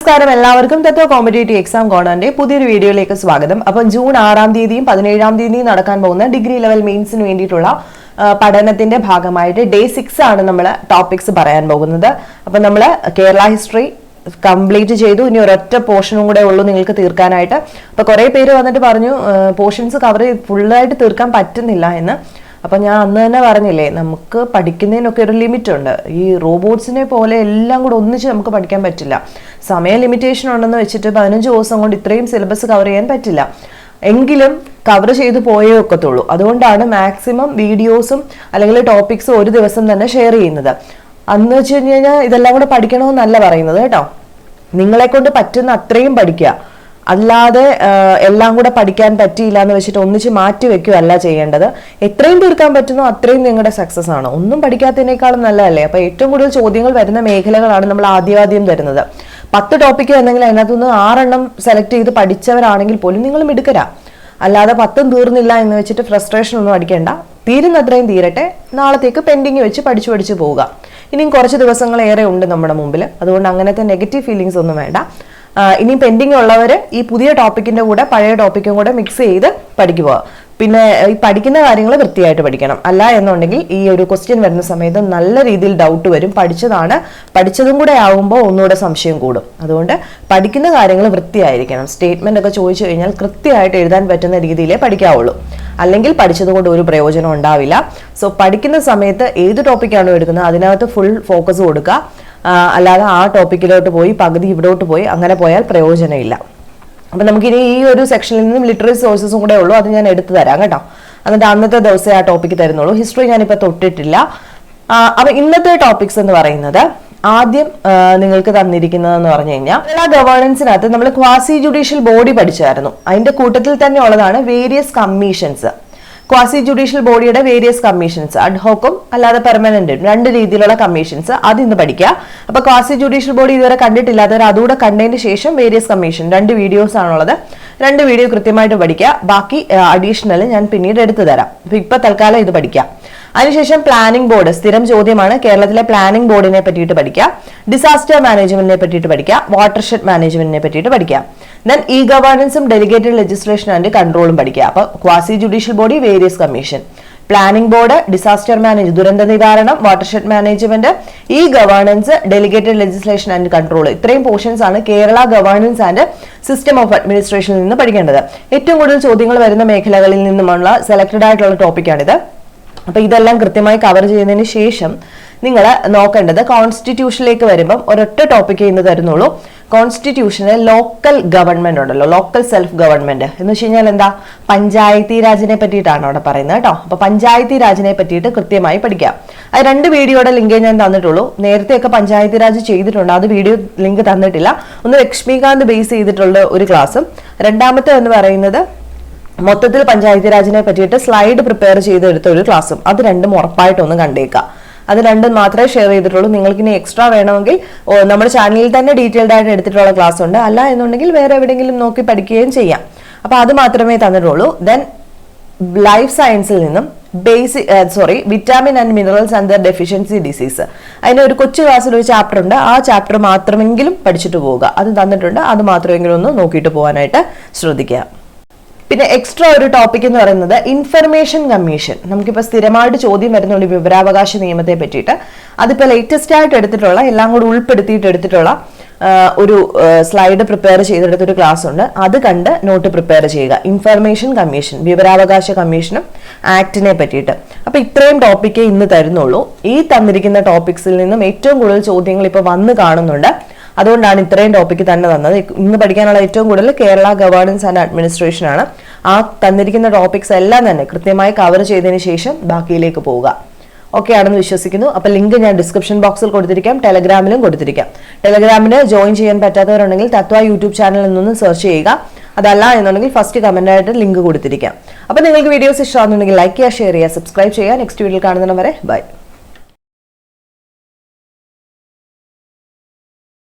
നമസ്കാരം എല്ലാവർക്കും തത്വ competitive exam കോർണറിന്റെ പുതിയൊരു വീഡിയോയിലേക്ക് സ്വാഗതം. അപ്പം ജൂൺ 6-ാം തീയതിയും 17-ാം തീയതിയും നടക്കാൻ പോകുന്ന ഡിഗ്രി ലെവൽ മെയിൻസിന് വേണ്ടിയിട്ടുള്ള പഠനത്തിന്റെ ഭാഗമായിട്ട് ഡേ 6 ആണ് നമ്മൾ ടോപ്പിക്സ് പറയാൻ പോകുന്നത്. അപ്പം നമ്മൾ കേരള ഹിസ്റ്ററി കംപ്ലീറ്റ് ചെയ്തു. ഇനി ഒരൊറ്റ പോർഷനും കൂടെ ഉള്ളൂ നിങ്ങൾക്ക് തീർക്കാനായിട്ട്. അപ്പൊ കുറെ പേര് വന്നിട്ട് പറഞ്ഞു പോർഷൻസ് കവർ ഫുള്ളായിട്ട് തീർക്കാൻ പറ്റുന്നില്ല എന്ന്. അപ്പം ഞാൻ അന്ന് തന്നെ പറഞ്ഞില്ലേ, നമുക്ക് പഠിക്കുന്നതിനൊക്കെ ഒരു ലിമിറ്റ് ഉണ്ട്. ഈ റോബോട്ട്സിനെ പോലെ എല്ലാം കൂടെ ഒന്നിച്ച് നമുക്ക് പഠിക്കാൻ പറ്റില്ല. സമയ ലിമിറ്റേഷൻ ഉണ്ടെന്ന് വെച്ചിട്ട് 15 ദിവസം കൊണ്ട് ഇത്രയും സിലബസ് കവർ ചെയ്യാൻ പറ്റില്ല. എങ്കിലും കവർ ചെയ്ത് പോയേ ഒക്കത്തുള്ളൂ. അതുകൊണ്ടാണ് മാക്സിമം വീഡിയോസും അല്ലെങ്കിൽ ടോപ്പിക്സും ഒരു ദിവസം തന്നെ ഷെയർ ചെയ്യുന്നത്. അന്ന് വെച്ച് കഴിഞ്ഞാൽ ഇതെല്ലാം കൂടെ പഠിക്കണമെന്നല്ല പറയുന്നത് കേട്ടോ. നിങ്ങളെ കൊണ്ട് പറ്റുന്ന അത്രയും പഠിക്കുക. അല്ലാതെ എല്ലാം കൂടെ പഠിക്കാൻ പറ്റിയില്ല എന്ന് വെച്ചിട്ട് ഒന്നിച്ച് മാറ്റി വെക്കുകയല്ല ചെയ്യേണ്ടത്. എത്രയും തീർക്കാൻ പറ്റുന്നോ അത്രയും നിങ്ങളുടെ സക്സസ് ആണ്. ഒന്നും പഠിക്കാത്തതിനേക്കാളും നല്ലതല്ലേ. അപ്പൊ ഏറ്റവും കൂടുതൽ ചോദ്യങ്ങൾ വരുന്ന മേഖലകളാണ് നമ്മൾ ആദ്യം തരുന്നത്. 10 ടോപ്പിക്ക് വന്നെങ്കിൽ അതിനകത്തുനിന്ന് 6 എണ്ണം സെലക്ട് ചെയ്ത് പഠിച്ചവരാണെങ്കിൽ പോലും നിങ്ങൾ മിടുക്കരാ. അല്ലാതെ 10 തീർന്നില്ല എന്ന് വെച്ചിട്ട് ഫ്രസ്ട്രേഷൻ ഒന്നും അടിക്കേണ്ട. തീരുന്നത്രയും തീരട്ടെ. നാളത്തേക്ക് പെൻഡിങ് വെച്ച് പഠിച്ചു പോവുക. ഇനിയും കുറച്ച് ദിവസങ്ങളേറെ ഉണ്ട് നമ്മുടെ മുമ്പിൽ. അതുകൊണ്ട് അങ്ങനത്തെ നെഗറ്റീവ് ഫീലിങ്സ് ഒന്നും വേണ്ട. ഇനി പെൻഡിങ് ഉള്ളവർ ഈ പുതിയ ടോപ്പിക്കിന്റെ കൂടെ പഴയ ടോപ്പിക്കും കൂടെ മിക്സ് ചെയ്ത് പഠിക്കുക. പിന്നെ ഈ പഠിക്കുന്ന കാര്യങ്ങൾ വൃത്തിയായിട്ട് പഠിക്കണം. അല്ല എന്നുണ്ടെങ്കിൽ ഈ ഒരു ക്വസ്റ്റ്യൻ വരുന്ന സമയത്ത് നല്ല രീതിയിൽ ഡൗട്ട് വരും. പഠിച്ചതും കൂടെ ആവുമ്പോൾ ഒന്നുകൂടെ സംശയം കൂടും. അതുകൊണ്ട് പഠിക്കുന്ന കാര്യങ്ങൾ വൃത്തിയായിരിക്കണം. സ്റ്റേറ്റ്മെന്റ് ഒക്കെ ചോദിച്ചു കഴിഞ്ഞാൽ കൃത്യമായിട്ട് എഴുതാൻ പറ്റുന്ന രീതിയിലേ പഠിക്കാവുള്ളൂ. അല്ലെങ്കിൽ പഠിച്ചത് കൊണ്ട് ഒരു പ്രയോജനം ഉണ്ടാവില്ല. സോ പഠിക്കുന്ന സമയത്ത് ഏത് ടോപ്പിക്കാണോ എടുക്കുന്നത് അതിനകത്ത് ഫുൾ ഫോക്കസ് കൊടുക്കുക. അല്ലാതെ ആ ടോപ്പിക്കിലോട്ട് പോയി പകുതി ഇവിടോട്ട് പോയി അങ്ങനെ പോയാൽ പ്രയോജനമില്ല. അപ്പൊ നമുക്കിനി ഈ ഒരു സെക്ഷനിൽ നിന്നും ലിറ്റററി സോഴ്സസും കൂടെ ഉള്ളൂ. അത് ഞാൻ എടുത്തു തരാം കേട്ടോ. എന്നിട്ട് അന്നത്തെ ദിവസം ആ ടോപ്പിക്ക് തരുന്നുള്ളൂ. ഹിസ്റ്ററി ഞാനിപ്പോൾ തൊട്ടിട്ടില്ല. അപ്പൊ ഇന്നത്തെ ടോപ്പിക്സ് എന്ന് പറയുന്നത് ആദ്യം നിങ്ങൾക്ക് തന്നിരിക്കുന്നതെന്ന് പറഞ്ഞു കഴിഞ്ഞാൽ കേരള ഗവേണൻസിനകത്ത് നമ്മൾ ക്വാസി ജുഡീഷ്യൽ ബോഡി പഠിച്ചായിരുന്നു. അതിന്റെ കൂട്ടത്തിൽ തന്നെ ഉള്ളതാണ് വേരിയസ് കമ്മീഷൻസ്. ക്വാസി ജുഡീഷ്യൽ ബോഡിയുടെ വേരിയസ് കമ്മീഷൻസ്, അഡ്ഹോക്കും അല്ലാതെ പെർമനന്റും 2 രീതിയിലുള്ള കമ്മീഷൻസ് അത് ഇന്ന് പഠിക്കുക. അപ്പൊ ക്വാസി ജുഡീഷ്യൽ ബോഡി ഇതുവരെ കണ്ടിട്ടില്ലാത്തവർ അതുകൂടെ കണ്ടതിന് ശേഷം വേരിയസ് കമ്മീഷൻ 2 വീഡിയോസ് ആണുള്ളത്. 2 വീഡിയോ കൃത്യമായിട്ട് പഠിക്കുക. ബാക്കി അഡീഷണൽ ഞാൻ പിന്നീട് എടുത്തു തരാം. ഇപ്പൊ തൽക്കാലം ഇത് പഠിക്കാം. അതിനുശേഷം പ്ലാനിംഗ് ബോർഡ് സ്ഥിരം ചോദ്യമാണ്. കേരളത്തിലെ പ്ലാനിംഗ് ബോർഡിനെ പറ്റിയിട്ട് പഠിക്കുക. ഡിസാസ്റ്റർ മാനേജ്മെന്റിനെ പറ്റിയിട്ട് പഠിക്കുക. വാട്ടർഷെഡ് മാനേജ്മെന്റിനെ പറ്റിയിട്ട് പഠിക്കുക. ദെൻ ഇ ഗവേണൻസും ഡെലിഗേറ്റഡ് ലെജിസ്ലേഷൻ ആൻഡ് കൺട്രോളും പഠിക്കുക. അപ്പൊ quasi judicial body, various commission, planning board, disaster ദുരന്ത നിവാരണം, watershed management, e governance, delegated legislation and control. ഇത്രയും പോർഷൻസ് ആണ് Kerala governance and system of അഡ്മിനിസ്ട്രേഷനിൽ നിന്ന് പഠിക്കേണ്ടത്. ഏറ്റവും കൂടുതൽ ചോദ്യങ്ങൾ വരുന്ന മേഖലകളിൽ നിന്നുമുള്ള സെലക്ടഡ് ആയിട്ടുള്ള ടോപ്പിക്കാണിത്. അപ്പൊ ഇതെല്ലാം കൃത്യമായി കവർ ചെയ്യുന്നതിന് ശേഷം നിങ്ങൾ നോക്കേണ്ടത് കോൺസ്റ്റിറ്റ്യൂഷനിലേക്ക് വരുമ്പം ഒരൊറ്റ ടോപ്പിക്ക് ഇന്ന് തരുന്നുള്ളൂ. കോൺസ്റ്റിറ്റ്യൂഷനിൽ ലോക്കൽ ഗവൺമെന്റ് ഉണ്ടല്ലോ, ലോക്കൽ സെൽഫ് ഗവൺമെന്റ് എന്ന് വെച്ച് കഴിഞ്ഞാൽ എന്താ, പഞ്ചായത്തി രാജിനെ പറ്റിയിട്ടാണ് അവിടെ പറയുന്നത് കേട്ടോ. അപ്പൊ പഞ്ചായത്തി രാജിനെ പറ്റിയിട്ട് കൃത്യമായി പഠിക്കാം. അത് 2 വീഡിയോയുടെ ലിങ്കേ ഞാൻ തന്നിട്ടുള്ളൂ. നേരത്തെയൊക്കെ പഞ്ചായത്തി രാജ് ചെയ്തിട്ടുണ്ട്, അത് വീഡിയോ ലിങ്ക് തന്നിട്ടില്ല. ഒന്ന് ലക്ഷ്മികാന്ത് ബേസ് ചെയ്തിട്ടുള്ള ഒരു ക്ലാസ്സും, രണ്ടാമത്തെ എന്ന് പറയുന്നത് മൊത്തത്തിൽ പഞ്ചായത്തി രാജിനെ പറ്റിയിട്ട് സ്ലൈഡ് പ്രിപ്പയർ ചെയ്തെടുത്ത ഒരു ക്ലാസ്സും. അത് 2ഉം ഉറപ്പായിട്ടൊന്ന് കണ്ടേക്കാം. അത് 2 മാത്രമേ ഷെയർ ചെയ്തിട്ടുള്ളൂ. നിങ്ങൾക്ക് ഇനി എക്സ്ട്രാ വേണമെങ്കിൽ നമ്മുടെ ചാനലിൽ തന്നെ ഡീറ്റെയിൽഡ് ആയിട്ട് എടുത്തിട്ടുള്ള ക്ലാസ് ഉണ്ട്. അല്ല എന്നുണ്ടെങ്കിൽ വേറെ എവിടെയെങ്കിലും നോക്കി പഠിക്കുകയും ചെയ്യാം. അപ്പൊ അത് മാത്രമേ തന്നിട്ടുള്ളൂ. ദെൻ ലൈഫ് സയൻസിൽ നിന്നും vitamin and minerals and there deficiency disease, അതിന് ഒരു കൊച്ചു ക്ലാസ്സിൽ ഒരു ചാപ്റ്റർ ഉണ്ട്. ആ ചാപ്റ്റർ മാത്രമെങ്കിലും പഠിച്ചിട്ട് പോവുക. അത് തന്നിട്ടുണ്ട്. അത് മാത്രമെങ്കിലും ഒന്ന് നോക്കിയിട്ട് പോകാനായിട്ട് ശ്രദ്ധിക്കുക. പിന്നെ എക്സ്ട്രാ ഒരു ടോപ്പിക് എന്ന് പറയുന്നത് ഇൻഫർമേഷൻ കമ്മീഷൻ. നമുക്കിപ്പോൾ സ്ഥിരമായിട്ട് ചോദ്യം വരുന്നുണ്ട് വിവരാവകാശ നിയമത്തെ പറ്റിയിട്ട്. അതിപ്പോൾ ലേറ്റസ്റ്റ് ആയിട്ട് എടുത്തിട്ടുള്ള എല്ലാം കൂടി ഉൾപ്പെടുത്തിയിട്ട് എടുത്തിട്ടുള്ള ഒരു സ്ലൈഡ് പ്രിപ്പയർ ചെയ്തെടുത്തൊരു ക്ലാസ് ഉണ്ട്. അത് കണ്ട് നോട്ട് പ്രിപ്പയർ ചെയ്യുക. ഇൻഫർമേഷൻ കമ്മീഷൻ, വിവരാവകാശ കമ്മീഷനും ആക്ടിനെ പറ്റിയിട്ട്. അപ്പൊ ഇത്രയും ടോപ്പിക്കേ ഇന്ന് തരുന്നുള്ളൂ. ഈ തന്നിരിക്കുന്ന ടോപ്പിക്സിൽ നിന്നും ഏറ്റവും കൂടുതൽ ചോദ്യങ്ങൾ ഇപ്പൊ വന്ന് കാണുന്നുണ്ട്. അതുകൊണ്ടാണ് ഇത്രയും ടോപ്പിക്ക് തന്നെ തന്നത്. ഇന്ന് പഠിക്കാനുള്ള ഏറ്റവും കൂടുതൽ കേരള ഗവേണൻസ് ആൻഡ് അഡ്മിനിസ്ട്രേഷൻ ആണ്. ആ തന്നിരിക്കുന്ന ടോപ്പിക്സ് എല്ലാം തന്നെ കൃത്യമായി കവർ ചെയ്തതിന് ശേഷം ബാക്കിയിലേക്ക് പോവുക. ഓക്കെ ആണെന്ന് വിശ്വസിക്കുന്നു. അപ്പൊ ലിങ്ക് ഞാൻ ഡിസ്ക്രിപ്ഷൻ ബോക്സിൽ കൊടുത്തിരിക്കാം, ടെലഗ്രാമിലും കൊടുത്തിരിക്കാം. ടെലഗ്രാമിന് ജോയിൻ ചെയ്യാൻ പറ്റാത്തവരുണ്ടെങ്കിൽ തത്വ യൂട്യൂബ് ചാനലിൽ നിന്ന് സെർച്ച് ചെയ്യുക. അതല്ല എന്നുണ്ടെങ്കിൽ ഫസ്റ്റ് കമന്റ് ആയിട്ട് ലിങ്ക് കൊടുത്തിരിക്കാം. അപ്പൊ നിങ്ങൾക്ക് വീഡിയോസ് ഇഷ്ടമാണെന്നുണ്ടെങ്കിൽ ലൈക്ക് ചെയ്യുക, ഷെയർ ചെയ്യുക, സബ്സ്ക്രൈബ് ചെയ്യുക. നെക്സ്റ്റ് വീഡിയോയിൽ കാണുന്നവരെ ബൈ.